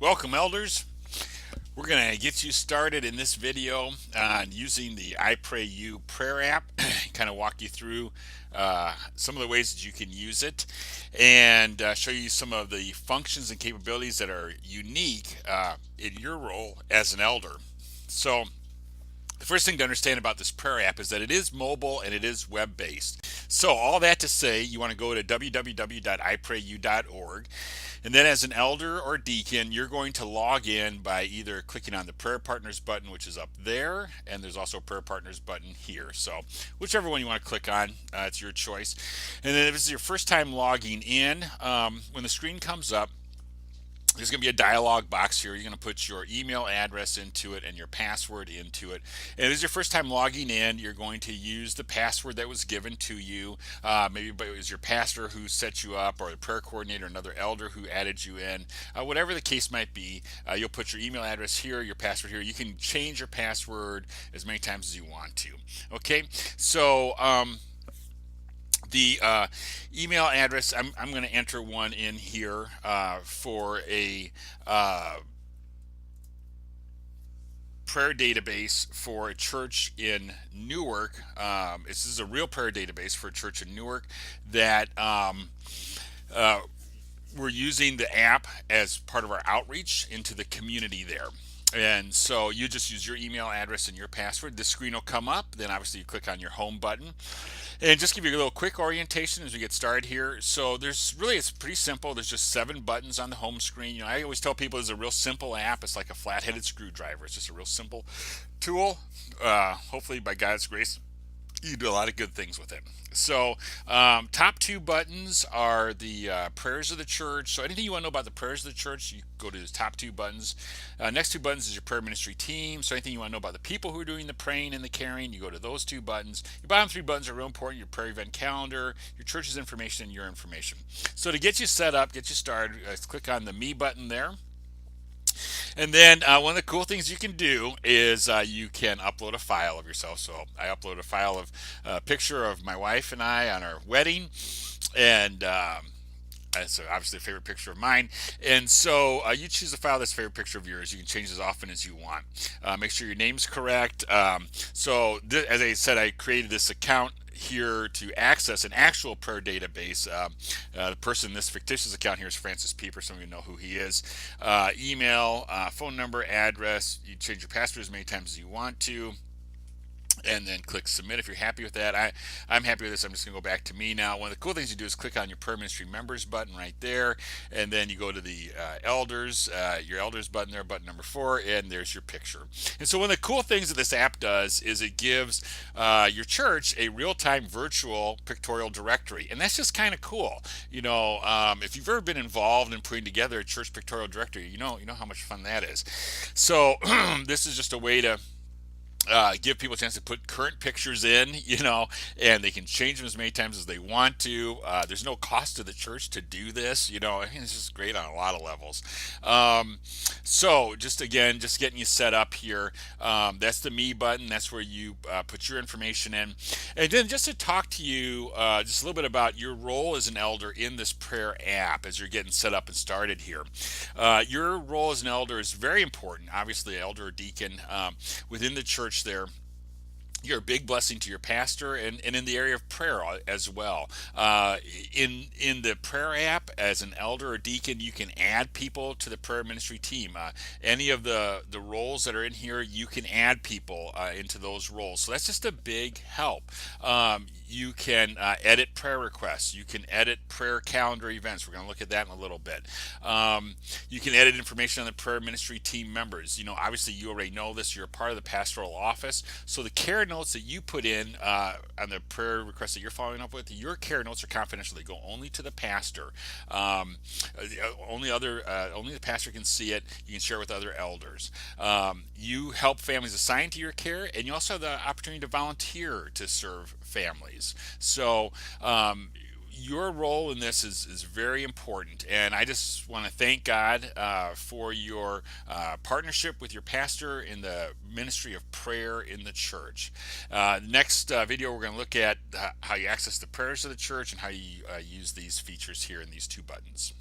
Welcome, elders. We're going to get you started in this video on using the iPrayU prayer app, kind of walk you through some of the ways that you can use it and show you some of the functions and capabilities that are unique in your role as an elder. So, the first thing to understand about this prayer app is that it is mobile and it is web based. So, all that to say, you want to go to www.iprayu.org. And then, as an elder or deacon, you're going to log in by either clicking on the Prayer Partners button, which is up there, and there's also a Prayer Partners button here. So, whichever one you want to click on, it's your choice. And then, if this is your first time logging in, when the screen comes up, there's going to be a dialog box here. You're going to put your email address into it and your password into it. And if this is your first time logging in, you're going to use the password that was given to you. Maybe it was your pastor who set you up, or the prayer coordinator, another elder who added you in. Whatever the case might be, you'll put your email address here, your password here. You can change your password as many times as you want to. Okay, so the email address, I'm going to enter one in here for a prayer database for a church in Newark. This is a real prayer database for a church in Newark that we're using the app as part of our outreach into the community there. And so you just use your email address and your password. This screen will come up. Then obviously you click on your home button. And just give you a little quick orientation as we get started here. So it's pretty simple. There's just 7 buttons on the home screen. I always tell people it's a real simple app. It's like a flat-headed screwdriver. It's just a real simple tool. Hopefully by God's grace, you do a lot of good things with it. So top 2 buttons are the prayers of the church. So anything you want to know about the prayers of the church, you go to the top 2 buttons. Next 2 buttons is your prayer ministry team. So anything you want to know about the people who are doing the praying and the caring, you go to those 2 buttons. Your bottom 3 buttons are real important: your prayer event calendar, your church's information, and your information. So to get you set up, get you started, click on the me button there. And then one of the cool things you can do is you can upload a file of yourself. So I upload a file of a picture of my wife and I on our wedding, and it's obviously a favorite picture of mine. And so you choose a file that's a favorite picture of yours. You can change as often as you want. Make sure your name's correct. As I said, I created this account here to access an actual prayer database. The person in this fictitious account here is Francis Pieper. Some of you know who he is. Email, phone number, address. You change your password as many times as you want to, and then click submit if you're happy with that. I'm happy with this. I'm just going to go back to me now. One of the cool things you do is click on your prayer ministry members button right there, and then you go to the elders, your elders button there, button number 4, and there's your picture. And so one of the cool things that this app does is it gives your church a real-time virtual pictorial directory, and that's just kind of cool. If you've ever been involved in putting together a church pictorial directory, you know how much fun that is. So this is just a way to give people a chance to put current pictures in, and they can change them as many times as they want to. There's no cost to the church to do this. I think it's just great on a lot of levels. So just getting you set up here. That's the me button. That's where you put your information in. And then just to talk to you just a little bit about your role as an elder in this prayer app as you're getting set up and started here. Your role as an elder is very important. Obviously, elder or deacon within the church there. You're a big blessing to your pastor and in the area of prayer as well. In the prayer app, as an elder or deacon, you can add people to the prayer ministry team. Any of the roles that are in here, you can add people into those roles. So that's just a big help. You can edit prayer requests. You can edit prayer calendar events. We're going to look at that in a little bit. You can edit information on the prayer ministry team members. Obviously you already know this. You're a part of the pastoral office. So the care notes that you put in on the prayer requests that you're following up with, your care notes are confidential. They go only to the pastor. Only the pastor can see it. You can share it with other elders. You help families assigned to your care, and you also have the opportunity to volunteer to serve families. So your role in this is very important, and I just want to thank God for your partnership with your pastor in the ministry of prayer in the church. Next video, we're going to look at how you access the prayers of the church and how you use these features here in these 2 buttons.